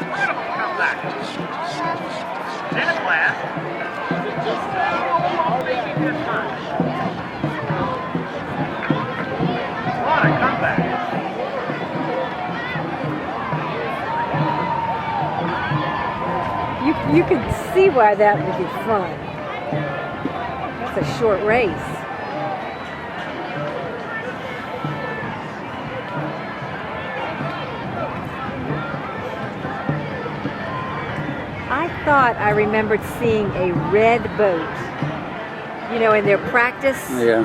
Come back. Dead last. Making your first. What a comeback. You can see why that would be fun. It's a short race. I thought I remembered seeing a red boat, you know, in their practice. Yeah.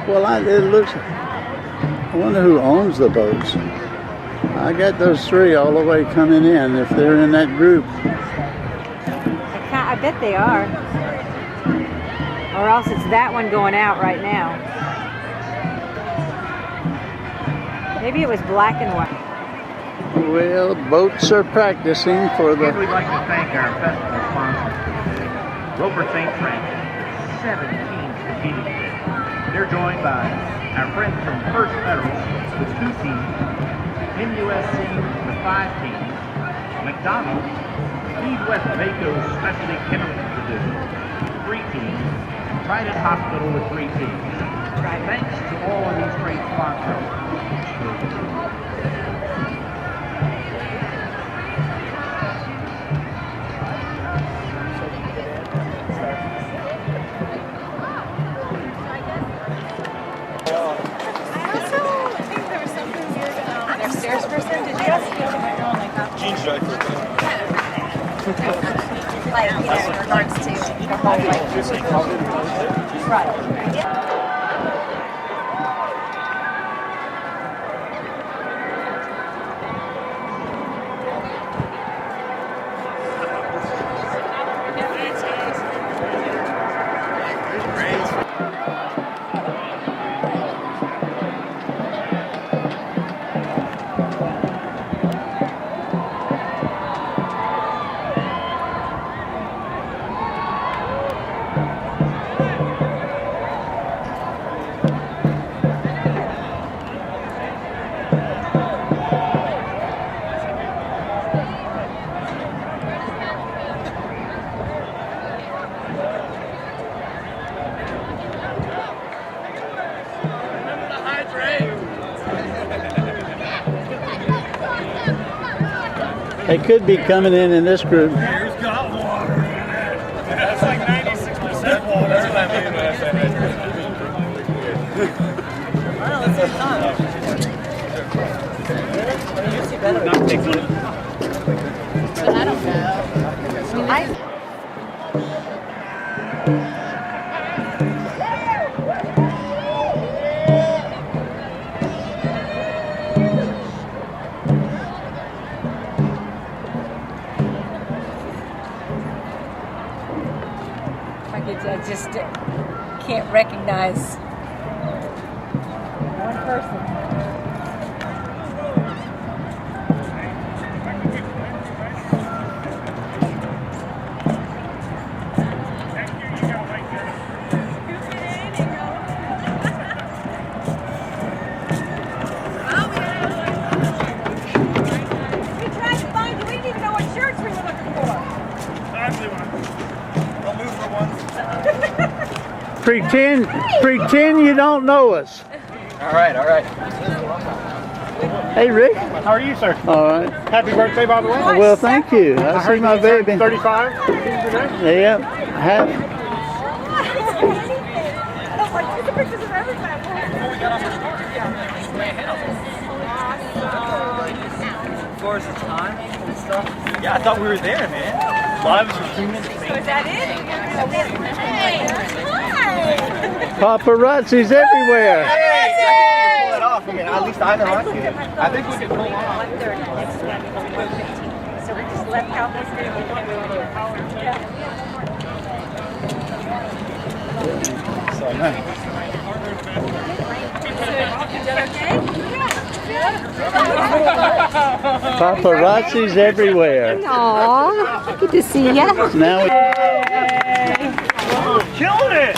Well, it looks. I wonder who owns the boats. I got those three all the way coming in. If they're in that group. I bet they are. Or else it's that one going out right now. Maybe it was black and white. Well, boats are practicing for the... And we'd like to thank our festival sponsors today. Roper St. Francis, 7 teams competing today. They're joined by our friends from First Federal with 2 teams, MUSC with 5 teams, McDonald's, West Vaco's Specialty Chemical Division, 3 teams, and Trident Hospital with 3 teams. Thanks to all of these great sponsors. I also think there was something weird about their stairs person. Did you guys feel like going like that? Jeans drive. Like, you know, in regards to the whole, like, right. Yeah. They could be coming in this group. Here's got water in it. That's like 96% water. Wow, it's so But I don't know. I just can't recognize one person. We tried to find you. We didn't even know what shirts we were looking for. I'll move for one. Pretend you don't know us. All right. Hey, Rick. How are you, sir? All right. Happy birthday, by the way. Well, thank you. I see my baby. 35. Yep. As far as the time and stuff. Yeah, I thought we were there, man. Live for 2 minutes. So is that it? Hi! Paparazzi's everywhere. Hey! Pull it off. I mean, at least I know I can. I think we can pull off. 1:30. Next one is 1:15. So we just left Cowboys there. We can't really do it. So nice. Paparazzi's everywhere. Aww, good to see ya. Now we Killing it!